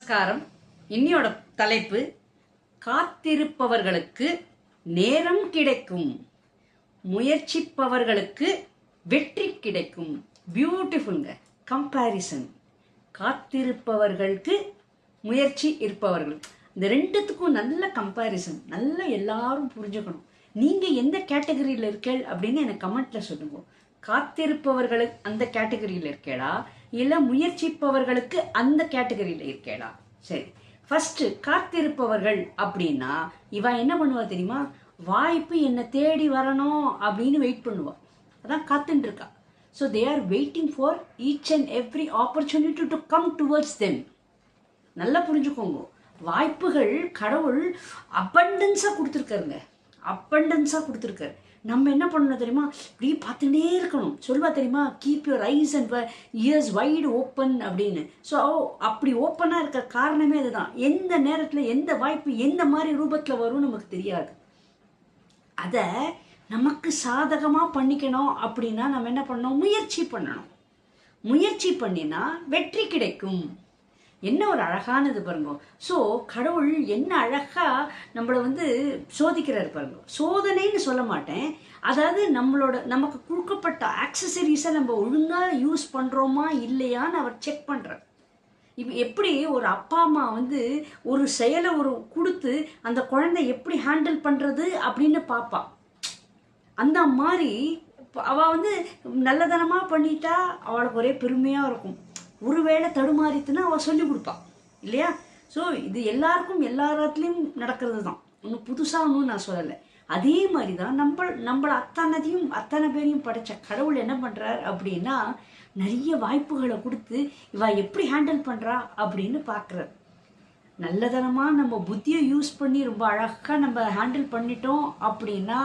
நமஸ்காரம். இன்னியோட தலைப்பு காத்திருப்பவர்களுக்கு நேரம் கிடைக்கும், முயற்சிப்பவர்களுக்கு வெற்றி கிடைக்கும். பியூட்டிஃபுல்ங்க கம்பேரிசன். காத்திருப்பவர்களுக்கு முயற்சி இருப்பவர்கள், இந்த ரெண்டுத்துக்கும் நல்ல கம்பேரிசன். நல்லா எல்லாரும் புரிஞ்சுக்கணும். நீங்க எந்த கேட்டகரியில் இருக்கீள் அப்படின்னு எனக்கு கமெண்ட்ல சொல்லுங்க. காத்திருப்பவர்களுக்கு அந்த கேட்டகரியில் இருக்கேடா, இல்ல முயற்சிப்பவர்களுக்கு அந்த கேட்டகரியில் இருக்கேடா? சரி, ஃபர்ஸ்ட் காத்திருப்பவர்கள் அப்படின்னா இவ என்ன பண்ணுவா தெரியுமா? வாய்ப்பு என்ன தேடி வரணும் அப்படின்னு வெயிட் பண்ணுவா. அதான் காத்துட்டு இருக்கா. So they are waiting for each and every opportunity to come towards them. நல்லா புரிஞ்சுக்கோங்க. வாய்ப்புகள் கடவுள் அபண்டன்ஸாக கொடுத்துருக்காருங்க, அபண்டன்ஸாக கொடுத்துருக்காரு. நம்ம என்ன பண்ணணும் தெரியுமா? இப்படி பார்த்துட்டே இருக்கணும். சொல்வா தெரியுமா? Keep your eyes and years wide open அப்படின்னு. ஸோ அப்படி ஓப்பனாக இருக்கிற காரணமே அதுதான். எந்த நேரத்தில் எந்த வாய்ப்பு எந்த மாதிரி ரூபத்தில் வரும்னு நமக்கு தெரியாது. அதை நமக்கு சாதகமாக பண்ணிக்கணும் அப்படின்னா நம்ம என்ன பண்ணணும்? முயற்சி பண்ணணும். முயற்சி பண்ணினா வெற்றி கிடைக்கும். என்ன ஒரு அழகானது பாருங்க. ஸோ கடவுள் என்ன அழகா நம்மளை சோதிக்கிறாரு பாருங்க. சோதனைன்னு சொல்ல மாட்டேன், அதாவது நமக்கு கொடுக்கப்பட்ட ஆக்சசரிஸை நம்ம ஒழுங்காக யூஸ் பண்ணுறோமா இல்லையான்னு அவர் செக் பண்ணுறார். இப்போ எப்படி ஒரு அப்பா அம்மா ஒரு செயலை கொடுத்து அந்த குழந்தை எப்படி ஹேண்டில் பண்ணுறது அப்படின்னு பார்ப்பா. அந்த மாதிரி அவள் நல்லதனமாக பண்ணிட்டா அவளுக்கு ஒரே பெருமையாக இருக்கும். ஒருவேளை தடுமாறித்துன்னா அவள் சொல்லி கொடுப்பாள் இல்லையா? ஸோ இது எல்லாருக்கும் எல்லா இடத்துலையும் நடக்கிறது தான். ஒன்றும் புதுசாக நான் சொல்லலை. அதே மாதிரி தான் நம்மளை அத்தனை பேரையும் படைச்ச கடவுள் என்ன பண்ணுறார் அப்படின்னா, நிறைய வாய்ப்புகளை கொடுத்து இவ எப்படி ஹேண்டில் பண்ணுறா அப்படின்னு பார்க்குறார். நல்லதனமாக நம்ம புத்தியை யூஸ் பண்ணி ரொம்ப அழகாக நம்ம ஹேண்டில் பண்ணிட்டோம் அப்படின்னா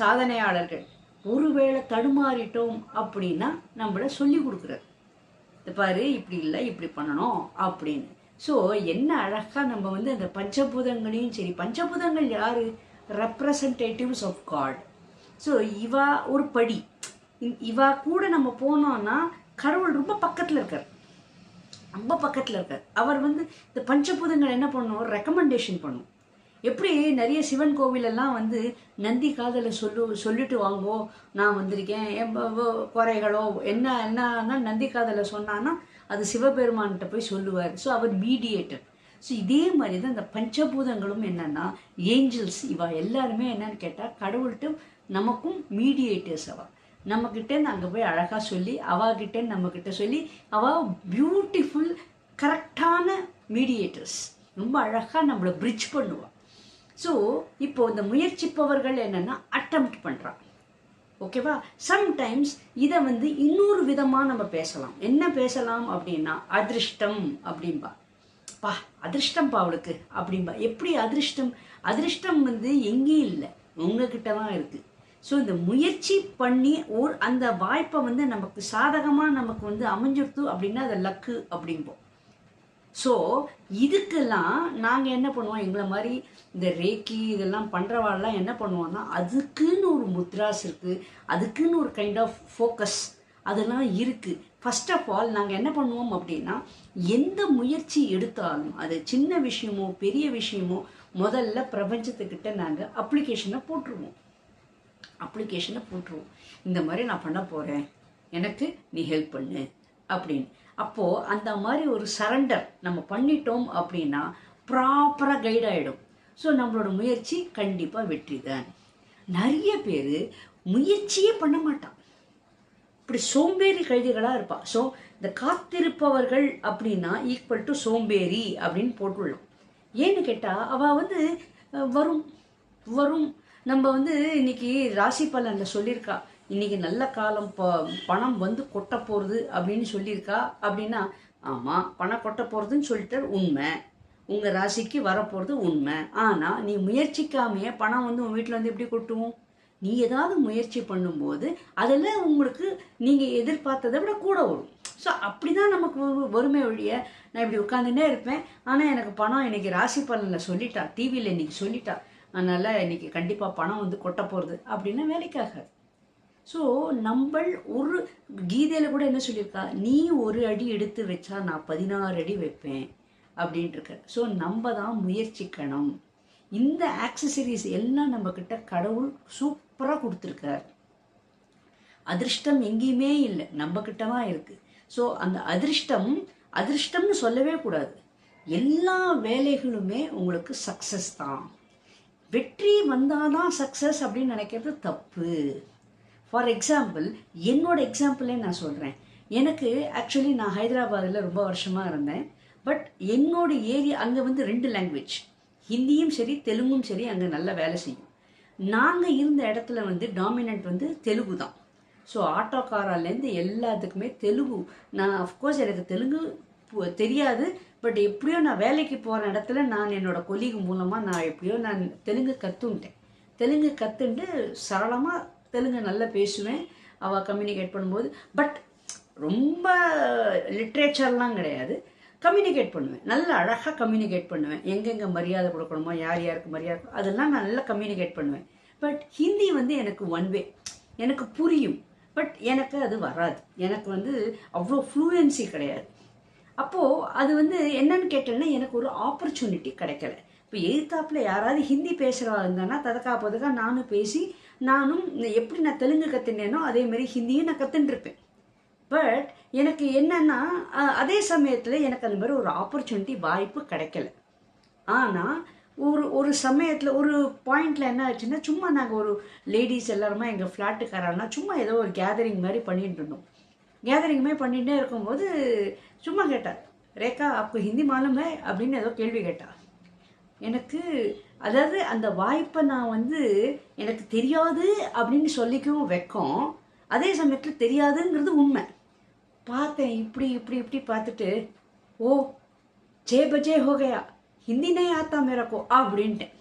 சாதனையாளர்கள். ஒருவேளை தடுமாறிட்டோம் அப்படின்னா நம்மளை சொல்லி கொடுக்குறார். பாரு, இப்படி இல்லை இப்படி பண்ணணும் அப்படின்னு. ஸோ என்ன அழகாக நம்ம அந்த பஞ்சபூதங்களையும் சரி, பஞ்சபூதங்கள் யாரு? Representatives of God. ஸோ இவா ஒரு படி, இவா கூட நம்ம போனோம்னா கடவுள் ரொம்ப பக்கத்தில் இருக்கார், ரொம்ப பக்கத்தில் இருக்கார். அவர் இந்த பஞ்சபூதங்கள் என்ன பண்ணும்? ரெக்கமெண்டேஷன் பண்ணும். எப்படி நிறைய சிவன் கோவிலெல்லாம் நந்தி காதலை சொல்லிட்டு வாங்கோ, நான் வந்திருக்கேன், குறைகளோ என்ன நந்தி காதலை சொன்னான்னா அது சிவபெருமான்கிட்ட போய் சொல்லுவார். ஸோ அவர் மீடியேட்டர். ஸோ இதே மாதிரி தான் இந்த பஞ்சபூதங்களும் என்னன்னா, ஏஞ்சல்ஸ் இவா எல்லாருமே என்னன்னு கேட்டால் கடவுள்கிட்ட நமக்கும் மீடியேட்டர்ஸ். அவள் நம்மக்கிட்டேருந்து அங்கே போய் அழகாக சொல்லி, அவாகிட்டேன்னு நம்மக்கிட்ட சொல்லி, அவள் பியூட்டிஃபுல் கரெக்டான மீடியேட்டர்ஸ். ரொம்ப அழகாக நம்மளை பிரிட்ஜ் பண்ணுவாள். ஸோ இப்போ இந்த முயற்சிப்பவர்கள் என்னென்னா அட்டெம்ப்ட் பண்ணுறான். ஓகேவா? சம்டைம்ஸ் இதை இன்னொரு விதமாக நம்ம பேசலாம். என்ன பேசலாம் அப்படின்னா, அதிர்ஷ்டம் அப்படின்பா. பா அதிர்ஷ்டம்ப்பா அவளுக்கு அப்படின்பா. எப்படி அதிர்ஷ்டம்? அதிர்ஷ்டம் எங்கேயும் இல்லை, உங்ககிட்ட தான் இருக்குது. ஸோ இந்த முயற்சி பண்ணி அந்த வாய்ப்பை நமக்கு சாதகமாக நமக்கு அமைஞ்சிருத்து அப்படின்னா அதை லக்கு அப்படிம்போம். ஸோ இதுக்கெல்லாம் நாங்கள் என்ன பண்ணுவோம்? எங்களை மாதிரி இந்த ரேக்கி இதெல்லாம் பண்ணுறவாள்லாம் என்ன பண்ணுவோம்னா, அதுக்குன்னு ஒரு முத்ராஸ் இருக்குது, அதுக்குன்னு ஒரு கைண்ட் ஆஃப் ஃபோக்கஸ் அதெல்லாம் இருக்குது. ஃபர்ஸ்ட் ஆஃப் ஆல் நாங்கள் என்ன பண்ணுவோம் அப்படின்னா, எந்த முயற்சி எடுத்தாலும் அது சின்ன விஷயமோ பெரிய விஷயமோ முதல்ல பிரபஞ்சத்துக்கிட்ட நாங்கள் அப்ளிகேஷனை போட்டுருவோம். இந்த மாதிரி நான் பண்ண போகிறேன், எனக்கு நீ ஹெல்ப் பண்ணு அப்படின்னு. அப்போது அந்த மாதிரி ஒரு சரண்டர் நம்ம பண்ணிட்டோம் அப்படின்னா ப்ராப்பராக கைட் ஆகிடும். ஸோ நம்மளோட முயற்சி கண்டிப்பாக வெற்றி தான். நிறைய பேர் முயற்சியே பண்ண மாட்டான், இப்படி சோம்பேறி கழுதிகளாக இருப்பாள். ஸோ இந்த காத்திருப்பவர்கள் அப்படின்னா ஈக்குவல் டு சோம்பேறி அப்படின்னு போட்டுள்ளோம். ஏன்னு கேட்டால் அவள் வரும் நம்ம இன்னைக்கு ராசி பலனில் சொல்லியிருக்கா, இன்னைக்கு நல்ல காலம், பணம் கொட்ட போகிறது அப்படின்னு சொல்லியிருக்கா. அப்படின்னா ஆமாம், பணம் கொட்ட போகிறதுன்னு சொல்லிட்டு உண்மை, உங்கள் ராசிக்கு வரப்போகிறது உண்மை. ஆனால் நீ முயற்சிக்காமையே பணம் உன் வீட்டில் எப்படி கொட்டுவோம்? நீ ஏதாவது முயற்சி பண்ணும்போது அதில் உங்களுக்கு நீங்கள் எதிர்பார்த்ததை விட கூட வரும். ஸோ அப்படி தான் நமக்கு வறுமை ஒழிய, நான் இப்படி உட்காந்துட்டே இருப்பேன், ஆனால் எனக்கு பணம் இன்னைக்கு ராசி பலனில் சொல்லிட்டா, டிவியில் இன்னைக்கு சொல்லிட்டா, அதனால் இன்னைக்கு கண்டிப்பாக பணம் கொட்ட போகிறது அப்படின்னா வேலைக்காக. ஸோ நம்ம கீதையில் கூட என்ன சொல்லியிருக்கா, நீ ஒரு அடி எடுத்து வச்சா நான் 16 அடி வைப்பேன் அப்படின்ட்டு இருக்கு. ஸோ நம்ம தான் முயற்சிக்கணும். இந்த ஆக்சசரிஸ் எல்லாம் நம்மக்கிட்ட கடவுள் சூப்பராக கொடுத்துருக்கார். அதிர்ஷ்டம் எங்கேயுமே இல்லை, நம்மக்கிட்ட தான் இருக்குது. ஸோ அந்த அதிர்ஷ்டம்னு சொல்லவே கூடாது. எல்லா வேலைகளுமே உங்களுக்கு சக்ஸஸ் தான். வெற்றி வந்தால் தான் சக்ஸஸ் அப்படின்னு நினைக்கிறது தப்பு. ஃபார் எக்ஸாம்பிள், என்னோட எக்ஸாம்பிளே நான் சொல்கிறேன். எனக்கு ஆக்சுவலி நான் ஹைதராபாத்தில் ரொம்ப வருஷமாக இருந்தேன். பட் என்னோட ஏரியா அங்கே வந்து 2 லாங்குவேஜ், ஹிந்தியும் சரி தெலுங்கும் சரி அங்கே நல்லா வேலை செய்யும். நாங்கள் இருந்த இடத்துல வந்து டாமினன்ட் வந்து தெலுங்கு தான். ஸோ ஆட்டோக்காராலேருந்து எல்லாத்துக்குமே தெலுங்கு. நான் அஃப்கோர்ஸ் எனக்கு தெலுங்கு தெரியாது. பட் எப்படியோ நான் வேலைக்கு போகிற இடத்துல நான் என்னோடய கொலீக் மூலமாக நான் தெலுங்கு கற்றுன்ட்டேன். தெலுங்கு கற்றுண்டு சரளமாக தெலுங்கு நல்லா பேசுவேன் அவள் கம்யூனிகேட் பண்ணும்போது. பட் ரொம்ப லிட்ரேச்சர்லாம் கிடையாது, கம்யூனிகேட் பண்ணுவேன். நல்லா அழகாக கம்யூனிகேட் பண்ணுவேன். எங்கெங்கே மரியாதை கொடுக்கணுமோ, யார் யாருக்கு மரியாதை, அதெல்லாம் நான் நல்லா கம்யூனிகேட் பண்ணுவேன். பட் ஹிந்தி வந்து எனக்கு ஒன் வே, எனக்கு புரியும். பட் எனக்கு அது வராது. எனக்கு வந்து அவ்வளோ ஃப்ளூயன்சி கிடையாது. அப்போது அது வந்து என்னன்னு கேட்டேன்னா, எனக்கு ஒரு ஆப்பர்ச்சுனிட்டி கிடைக்கல. இப்போ எதிர்த்தாப்பில் யாராவது ஹிந்தி பேசுகிறவா இருந்தானா ததக்கா நானும் பேசி, நானும் எப்படி நான் தெலுங்கு கற்றுனேனோ அதேமாரி ஹிந்தியும் நான் கற்றுட்டுருப்பேன். பட் எனக்கு என்னன்னா, அதே சமயத்தில் எனக்கு அந்த மாதிரி ஒரு ஆப்பர்ச்சுனிட்டி வாய்ப்பு கிடைக்கல. ஆனால் ஒரு சமயத்தில் ஒரு பாயிண்டில் என்ன ஆச்சுன்னா, சும்மா நாங்கள் ஒரு லேடிஸ் எல்லாருமே எங்கள் ஃப்ளாட்டுக்காரன்னா சும்மா ஏதோ ஒரு கேதரிங் மாதிரி பண்ணிட்டு இருந்தோம். கேதரிங் மாதிரி பண்ணிகிட்டே இருக்கும்போது சும்மா கேட்டார், ரேகா அப்போ ஹிந்தி மாலுமே அப்படின்னு ஏதோ கேள்வி கேட்டா. எனக்கு அதாவது அந்த வாய்ப்பை நான் வந்து எனக்கு தெரியாது அப்படின்னு சொல்லிக்கவும் வைக்கும், அதே சமயத்தில் தெரியாதுங்கிறது உண்மை. பார்த்தேன் இப்படி பார்த்துட்டு, ஓ 6 बजे हो गया, ஹிந்தி नहीं आता मेरे को அப்படின்ட்டேன்.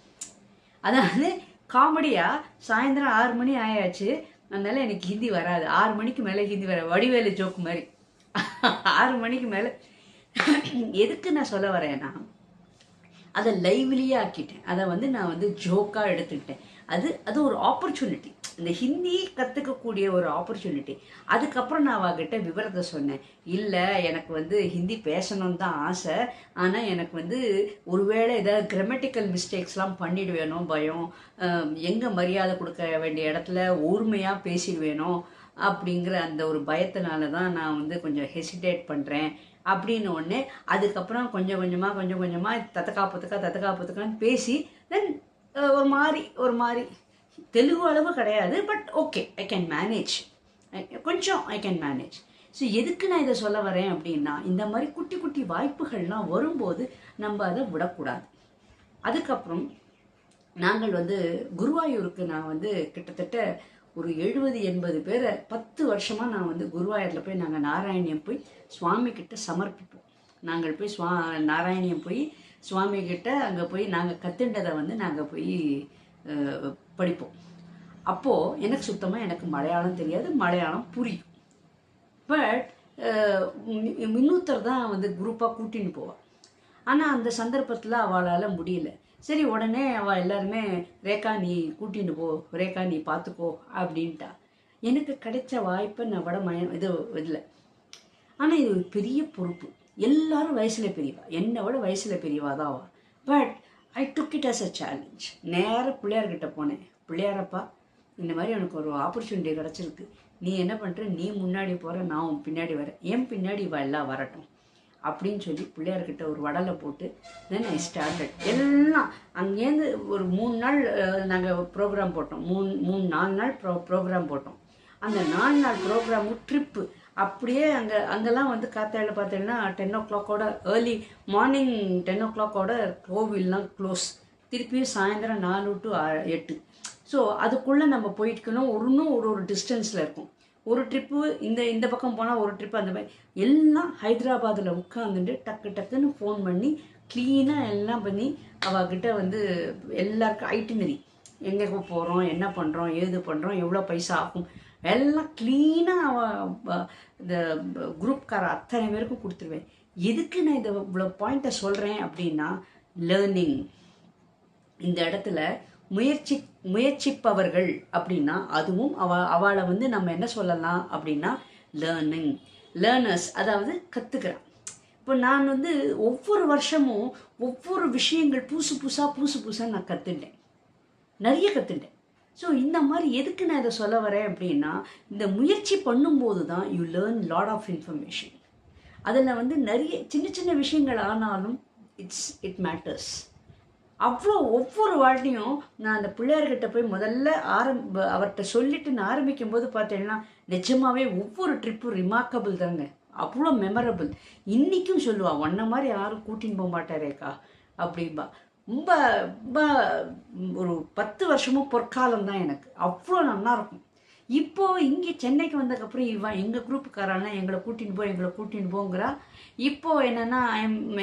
அதாவது காமெடியாக சாயந்தரம் 6 மணி ஆயாச்சு, அதனால எனக்கு ஹிந்தி வராது. 6 மணிக்கு மேலே ஹிந்தி வர வடிவேலு ஜோக்கு மாதிரி 6 மணிக்கு மேலே. எதுக்கு நான் சொல்ல வரேன்னா, அதை லைவ்லியே ஆக்கிட்டேன். அதை வந்து நான் வந்து ஜோக்காக எடுத்துக்கிட்டேன். அது ஒரு ஆப்பர்ச்சுனிட்டி, இந்த ஹிந்தி கற்றுக்கக்கூடிய ஒரு ஆப்பர்ச்சுனிட்டி. அதுக்கப்புறம் நான் அவகிட்ட விவரத்தை சொன்னேன். இல்லை எனக்கு வந்து ஹிந்தி பேசணும்னு தான் ஆசை, ஆனால் எனக்கு வந்து ஒருவேளை ஏதாவது கிராமட்டிக்கல் மிஸ்டேக்ஸ்லாம் பண்ணிடுவேனோ பயம், எங்கே மரியாதை கொடுக்க வேண்டிய இடத்துல ஊர்மையாக பேசிடுவேனோ அப்படிங்கிற அந்த ஒரு பயத்தினால தான் நான் வந்து கொஞ்சம் ஹெசிடேட் பண்ணுறேன் அப்படின்னு ஒன்று. அதுக்கப்புறம் கொஞ்சம் கொஞ்சமாக தத்தக்கா புத்தக்கான்னு பேசி தென் ஒரு மாதிரி தெலுங்கு அளவு கிடையாது, but okay I can manage, கொஞ்சம் ஐ கேன் மேனேஜ். ஸோ எதுக்கு நான் இதை சொல்ல வரேன் அப்படின்னா, இந்த மாதிரி குட்டி வாய்ப்புகள்லாம் வரும்போது நம்ம அதை விடக்கூடாது. அதுக்கப்புறம் நாங்கள் வந்து குருவாயூருக்கு நான் வந்து கிட்டத்தட்ட ஒரு 70-80 பேரை 10 வருஷமாக நான் வந்து குருவாயூரில் போய் நாங்கள் நாராயணியம் போய் சுவாமி கிட்ட சமர்ப்பிப்போம். நாங்கள் போய் நாராயணியம் போய் சுவாமி கிட்ட அங்கே போய் நாங்கள் கற்றுண்டதை வந்து நாங்கள் போய் படிப்போம். அப்போது எனக்கு மலையாளம் தெரியாது, மலையாளம் புரியும். பட் இன்னொருத்தர் தான் வந்து குரூப்பாக கூட்டின்னு போவாள். ஆனால் அந்த சந்தர்ப்பத்தில் அவளால் முடியல. சரி, உடனே அவள் எல்லாருமே ரேகா நீ கூட்டின்னு போ, ரேகா நீ பார்த்துக்கோ அப்படின்ட்டா. எனக்கு கிடைச்ச வாய்ப்பை நான் இதில். ஆனால் இது ஒரு பெரிய பொறுப்பு. எல்லாரும் வயசில் பெரியவா, என்னை விட வயசில் பெரியவா தான் அவள். But I took it as a challenge. நேராக பிள்ளையார்கிட்ட போனேன். பிள்ளையாரப்பா, இந்த மாதிரி எனக்கு ஒரு ஆப்பர்ச்சுனிட்டி கிடச்சிருக்கு, நீ என்ன பண்ணுற, நீ முன்னாடி போகிற, நான் உன் பின்னாடி வரேன், என் பின்னாடி இவள் எல்லாம் வரட்டும் அப்படின்னு சொல்லி பிள்ளையார்கிட்ட ஒரு வடலை போட்டு தென் ஐ ஸ்டார்டட். எல்லாம் அங்கேருந்து ஒரு 3 நாள் நாங்கள் ப்ரோக்ராம் போட்டோம். 4 நாள் ப்ரோக்ராம் போட்டோம். அந்த 4 நாள் ப்ரோக்ராமு ட்ரிப்பு அப்படியே அங்கெல்லாம் வந்து காத்தாயில் பார்த்தீங்கன்னா 10 o'clock ஏர்லி மார்னிங் 10 o'clock கோவில்லாம் க்ளோஸ். திருப்பியும் சாயந்தரம் 4 to 8. ஸோ அதுக்குள்ளே நம்ம போயிட்டுக்கணும். இன்னும் ஒரு டிஸ்டன்ஸில் இருக்கும். ஒரு ட்ரிப்பு இந்த பக்கம் போனால் ஒரு ட்ரிப்பு, அந்த மாதிரி எல்லாம் ஹைதராபாத்தில் உட்காந்துட்டு டக்குன்னு ஃபோன் பண்ணி க்ளீனாக எல்லாம் பண்ணி அவகிட்ட வந்து எல்லாருக்கும் ஐட்டினரி, எங்கே போகிறோம், என்ன பண்ணுறோம், ஏது பண்ணுறோம், எவ்வளோ பைசா ஆகும் எல்லாம் க்ளீனாக இந்த குரூப்கார அத்தனை பேருக்கும் கொடுத்துருவேன். எதுக்கு நான் இதை இவ்வளோ பாயிண்ட்டை சொல்கிறேன் அப்படின்னா, லேர்னிங். இந்த இடத்துல முயற்சிப்பவர்கள் அப்படின்னா அதுவும் அவளை வந்து நம்ம என்ன சொல்லலாம் அப்படின்னா லேர்னர்ஸ், அதாவது கற்றுக்கிறான். இப்போ நான் வந்து ஒவ்வொரு வருஷமும் ஒவ்வொரு விஷயங்கள் புதுசு புதுசாக நான் கற்றுட்டேன், நிறைய கற்றுட்டேன். ஸோ இந்த மாதிரி எதுக்கு நான் இதை சொல்ல வரேன் அப்படின்னா, இந்த முயற்சி பண்ணும்போது தான் you learn lot of information. அதில் வந்து நிறைய சின்ன சின்ன விஷயங்கள் ஆனாலும் இட் மேட்டர்ஸ். அவ்வளோ ஒவ்வொரு வாட்டியும் நான் அந்த பிள்ளையார்கிட்ட போய் முதல்ல அவர்கிட்ட சொல்லிட்டு நான் ஆரம்பிக்கும் போது பார்த்தீங்கன்னா நிஜமாவே ஒவ்வொரு ட்ரிப்பும் ரிமார்க்கபிள் தாங்க, அவ்வளோ மெமரபிள். இன்றைக்கும் சொல்லுவா, ஒன்றை மாதிரி யாரும் கூட்டின்னு போக மாட்டாரேக்கா அப்படின்பா. ரொம்ப ரொம்ப ஒரு 10 வருஷமும் பொற்காலம் தான் எனக்கு, அவ்வளோ நல்லாயிருக்கும். இப்போது இங்கே சென்னைக்கு வந்ததுக்கப்புறம் இவன் எங்கள் குரூப்புக்காரானா எங்களை கூட்டின்னு போங்கிறா. இப்போது என்னென்னா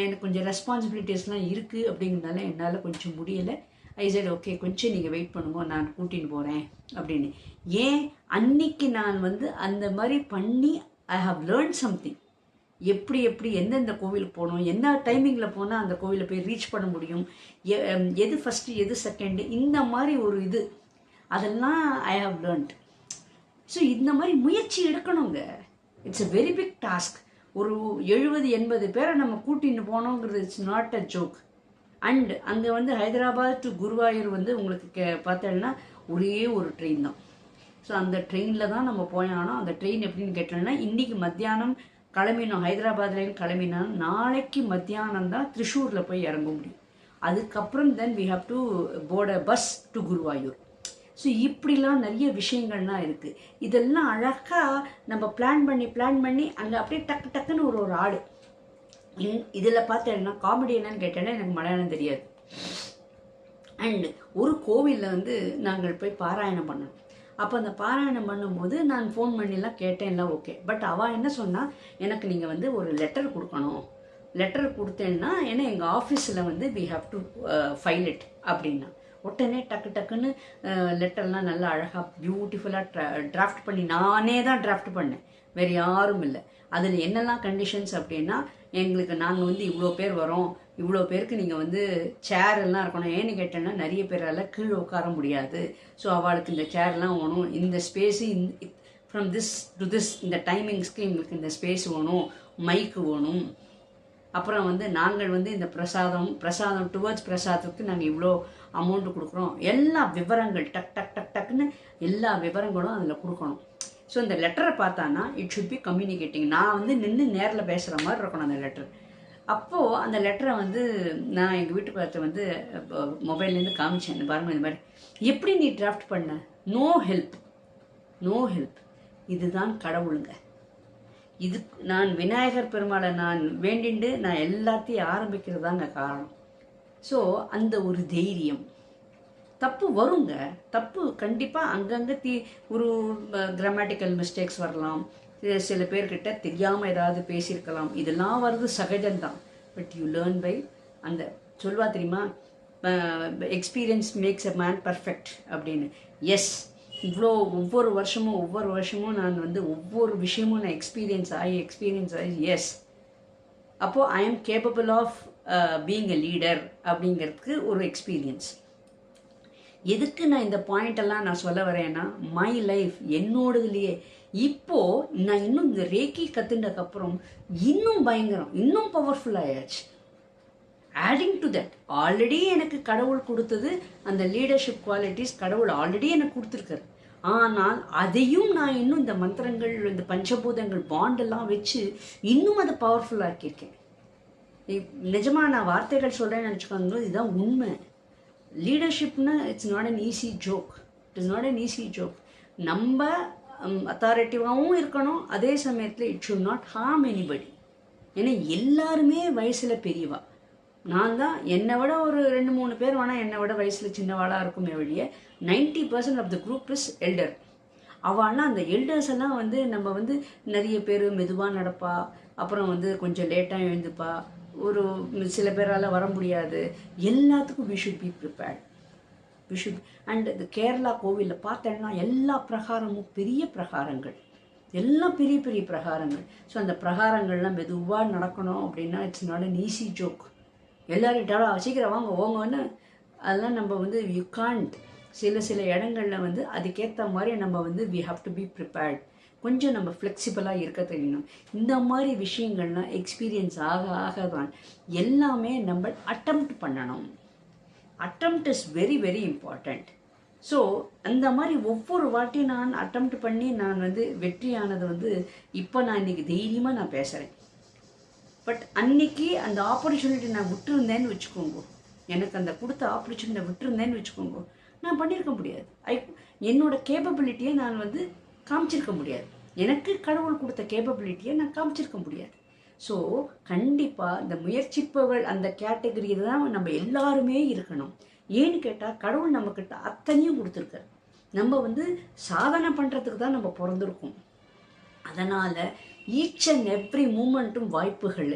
எனக்கு கொஞ்சம் ரெஸ்பான்சிபிலிட்டிஸ்லாம் இருக்குது அப்படிங்கிறதுனால என்னால் கொஞ்சம் முடியலை. ஐ சைட் ஓகே, கொஞ்சம் நீங்கள் வெயிட் பண்ணுங்க, நான் கூட்டின்னு போகிறேன் அப்படின்னு. ஏன் அன்னைக்கு நான் வந்து அந்த மாதிரி பண்ணி ஐ ஹவ் லேர்ன் சம்திங். எப்படி எந்தெந்த கோவிலுக்கு போகணும், என்ன டைமிங்கில் போனால் அந்த கோவிலை போய் ரீச் பண்ண முடியும், எது ஃபஸ்ட்டு எது செகண்டு, இந்த மாதிரி ஒரு இது அதெல்லாம் ஐ ஹவ் லேர்ன்ட். ஸோ இந்த மாதிரி முயற்சி எடுக்கணுங்க. It's a very big task. ஒரு 70-80 பேரை நம்ம கூட்டின்னு போனோங்கிறது it's not a joke. And அங்கே வந்து ஹைதராபாத் டு குருவாயூர் வந்து உங்களுக்கு பார்த்தோன்னா ஒரே ஒரு ட்ரெயின் தான். ஸோ அந்த ட்ரெயினில் தான் நம்ம போயானோம். அந்த ட்ரெயின் எப்படின்னு கேட்டோம்னா, இன்றைக்கி மத்தியானம் கிளம்பினோம், ஹைதராபாத்லேருந்து கிளம்பினா நாளைக்கு மத்தியானம் தான் திருஷூரில் போய் இறங்க முடியும். அதுக்கப்புறம் then we have to board a bus to Guruvayur. So இப்படிலாம் நிறைய விஷயங்கள்லாம் இருக்குது. இதெல்லாம் அழகாக நம்ம பிளான் பண்ணி அங்கே அப்படியே டக்குன்னு ஒரு ஆடு. இதில் பார்த்தேன்னா காமெடி என்னன்னு கேட்டேன்னா, எனக்கு மலையாளம் தெரியாது. அண்ட் ஒரு கோவிலில் வந்து நாங்கள் போய் பாராயணம் பண்ணோம். அப்போ அந்த பாராயணம் பண்ணும்போது நான் ஃபோன் பண்ணிலாம் கேட்டேன், எல்லாம் ஓகே. பட் அவள் என்ன சொன்னால், எனக்கு நீங்கள் வந்து ஒரு லெட்டர் கொடுக்கணும். லெட்டர் கொடுத்தேன்னா, ஏன்னா எங்கள் ஆஃபீஸில் வந்து we have to file it அப்படின்னா. உடனே டக்குன்னு லெட்டர்லாம் நல்லா அழகாக பியூட்டிஃபுல்லாக டிராஃப்ட் பண்ணி நானே தான் டிராஃப்ட் பண்ணேன், வேறு யாரும் இல்லை. அதில் என்னெல்லாம் கண்டிஷன்ஸ் அப்படின்னா, எங்களுக்கு நாங்கள் வந்து இவ்வளோ பேர் வரோம், இவ்வளோ பேருக்கு நீங்கள் வந்து சேர் எல்லாம் இருக்கணும். ஏன்னு கேட்டேன்னா, நிறைய பேரால் கீழே உட்கார முடியாது. ஸோ அவளுக்கு இந்த சேர்லாம் வேணும், இந்த space from this to this இந்த டைமிங்ஸ்க்கு எங்களுக்கு இந்த ஸ்பேஸ் வேணும், மைக்கு வேணும். அப்புறம் வந்து நாங்கள் வந்து இந்த பிரசாதம் டுவர்ட்ஸ் பிரசாதத்துக்கு நாங்கள் இவ்வளோ அமௌண்ட்டு கொடுக்குறோம், எல்லா விவரங்கள் டக்குன்னு எல்லா விவரங்களும் அதில் கொடுக்கணும். ஸோ இந்த லெட்டரை பார்த்தானா இட் ஷுட் பி கம்யூனிகேட்டிங். நான் வந்து நின்று நேரில் பேசுகிற மாதிரி இருக்கணும் அந்த லெட்டர். அப்போது அந்த லெட்டரை வந்து நான் எங்கள் வீட்டு பார்த்து வந்து மொபைல்லேருந்து காமிச்சேன், பாருங்கள் இந்த மாதிரி எப்படி நீ டிராஃப்ட் பண்ண, நோ ஹெல்ப். இதுதான் கடவுளுங்க. இது நான் விநாயகர் பெருமாளை நான் வேண்டிண்டு நான் எல்லாத்தையும் ஆரம்பிக்கிறதாங்க காரணம். ஸோ அந்த ஒரு தைரியம். தப்பு வருங்க, தப்பு கண்டிப்பாக அங்கங்கே ஒரு கிராமட்டிக்கல் மிஸ்டேக்ஸ் வரலாம், சில பேர்கிட்ட தெரியாமல் ஏதாவது பேசியிருக்கலாம், இதெல்லாம் வருது சகஜம்தான். பட் யூ லேர்ன் பை அந்த சொல்வா தெரியுமா, experience maths a man perfect அப்படின்னு. எஸ், இவ்வளோ ஒவ்வொரு வருஷமும் நான் வந்து ஒவ்வொரு விஷயமும் நான் எக்ஸ்பீரியன்ஸ் ஆகி எஸ், அப்போது I am capable of being a leader அப்படிங்கிறதுக்கு ஒரு எக்ஸ்பீரியன்ஸ். எதுக்கு நான் இந்த பாயிண்டெல்லாம் நான் சொல்ல வரேன்னா, மை லைஃப் என்னோடதுலேயே இப்போது நான் இன்னும் இந்த ரேக்கி கற்றுண்டதுக்கப்புறம் இன்னும் பயங்கரம், இன்னும் பவர்ஃபுல் ஆயாச்சு. ஆடிங் டு தட் ஆல்ரெடி எனக்கு கடவுள் கொடுத்தது அந்த லீடர்ஷிப் குவாலிட்டிஸ் கடவுள் ஆல்ரெடி எனக்கு கொடுத்துருக்காரு. ஆனால் அதையும் நான் இன்னும் இந்த மந்திரங்கள், இந்த பஞ்சபூதங்கள் பாண்டெல்லாம் வச்சு இன்னும் அதை பவர்ஃபுல்லாக ஆக்கியிருக்கேன். நிஜமாக நான் வார்த்தைகள் சொல்கிறேன்னு நினச்சிக்கோங்க, இதுதான் உண்மை. லீடர்ஷிப்னா it's not an easy joke. நம்ம அத்தாரிட்டிவாகவும் இருக்கணும், அதே சமயத்தில் it should not harm anybody. ஏன்னா எல்லாருமே வயசில் பெரியவா. நான் தான் என்னை விட ஒரு 2-3 பேர் வேணால் என்னை விட வயசில் சின்னவாளாக இருக்குமே வழிய 90% of the group is elder. அவள்லாம் அந்த எல்டர்ஸ் எல்லாம் வந்து நம்ம வந்து நிறைய பேர் மெதுவாக நடப்பா, அப்புறம் வந்து கொஞ்சம் லேட்டாக எழுந்துப்பா, ஒரு சில பேரால் வர முடியாது. எல்லாத்துக்கும் we should be prepared. And இந்த கேரளா கோவிலில் பார்த்தேன்னா எல்லா பிரகாரமும் பெரிய பிரகாரங்கள், எல்லாம் பெரிய பெரிய பிரகாரங்கள். ஸோ அந்த பிரகாரங்கள்லாம் மெதுவாக நடக்கணும் அப்படின்னா it's not an easy joke. எல்லோரும் சீக்கிரம் வாங்க ஓங்கன்னு அதெல்லாம் நம்ம வந்து யூ காண்ட். சில இடங்களில் வந்து அதுக்கேற்ற மாதிரி நம்ம வந்து we have to be prepared. கொஞ்சம் நம்ம ஃப்ளெக்சிபிளாக இருக்க தெரியணும். இந்த மாதிரி விஷயங்கள்லாம் எக்ஸ்பீரியன்ஸ் ஆக ஆக தான் எல்லாமே நம்ம அட்டெம்ப்ட் பண்ணணும். Attempt is very very important. So அந்த மாதிரி ஒவ்வொரு வாட்டியும் நான் அட்டெம்ப்ட் பண்ணி நான் வெற்றியானது இப்போ நான் இன்றைக்கி தைரியமாக நான் பேசுகிறேன். பட் அன்னைக்கு அந்த ஆப்பர்ச்சுனிட்டி நான் விட்டுருந்தேன்னு வச்சுக்கோங்க, எனக்கு அந்த கொடுத்த ஆப்பர்ச்சுனிட்டி விட்டுருந்தேன்னு வச்சுக்கோங்க, நான் பண்ணியிருக்க முடியாது. என்னோட கேப்பபிலிட்டியை நான் காமிச்சிருக்க முடியாது. எனக்கு கடவுள் கொடுத்த கேப்பபிலிட்டியை நான் காமிச்சிருக்க முடியாது. ஸோ கண்டிப்பாக இந்த முயற்சிப்பவர்கள் அந்த கேட்டகரியில் தான் நம்ம எல்லாருமே இருக்கணும். ஏன்னு கேட்டால் கடவுள் நம்மக்கிட்ட அத்தனையும் கொடுத்துருக்காரு. நம்ம சாதனை பண்ணுறதுக்கு தான் நம்ம பிறந்திருக்கோம். அதனால் ஈச் அண்ட் எவ்ரி மூமெண்ட்டும் வாய்ப்புகள்,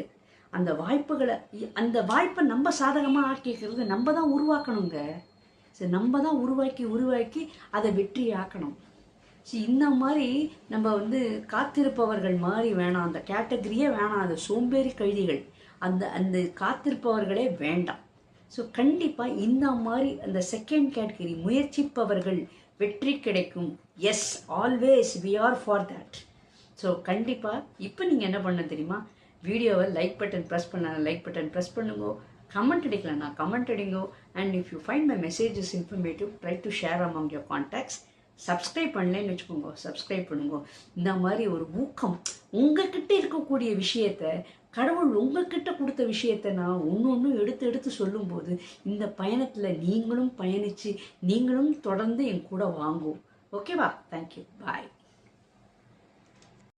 அந்த வாய்ப்பை நம்ம சாதகமாக ஆக்கிக்கிறது நம்ம தான் உருவாக்கணுங்க. சரி, நம்ம தான் உருவாக்கி அதை வெற்றி ஆக்கணும். சரி, இந்த மாதிரி நம்ம காத்திருப்பவர்கள் மாதிரி வேணாம், அந்த கேட்டகரியே வேணாம், அந்த சோம்பேறி கழுதிகள், அந்த காத்திருப்பவர்களே வேண்டாம். ஸோ கண்டிப்பாக இந்த மாதிரி அந்த செகண்ட் கேட்டகரி முயற்சிப்பவர்கள் வெற்றி கிடைக்கும். Yes, always we are for that. So கண்டிப்பாக இப்போ நீங்கள் என்ன பண்ண தெரியுமா, வீடியோவை like button press like button press பண்ணுங்க, கமெண்ட் அடிக்கலன்னா கமெண்ட் அடிங்கோ. And if you find my messages informative, try to share among your contacts. Subscribe பண்ணலன்னு வச்சுக்கோங்க, சப்ஸ்கிரைப் பண்ணுங்க. இந்த மாதிரி ஒரு ஊக்கம், உங்ககிட்ட இருக்கக்கூடிய விஷயத்த, கடவுள் உங்ககிட்ட கொடுத்த விஷயத்த நான் ஒன்று எடுத்து சொல்லும்போது இந்த பயணத்தில் நீங்களும் பயணித்து நீங்களும் தொடர்ந்து என் கூட வாங்கும். ஓகேவா? தேங்க்யூ, பாய்.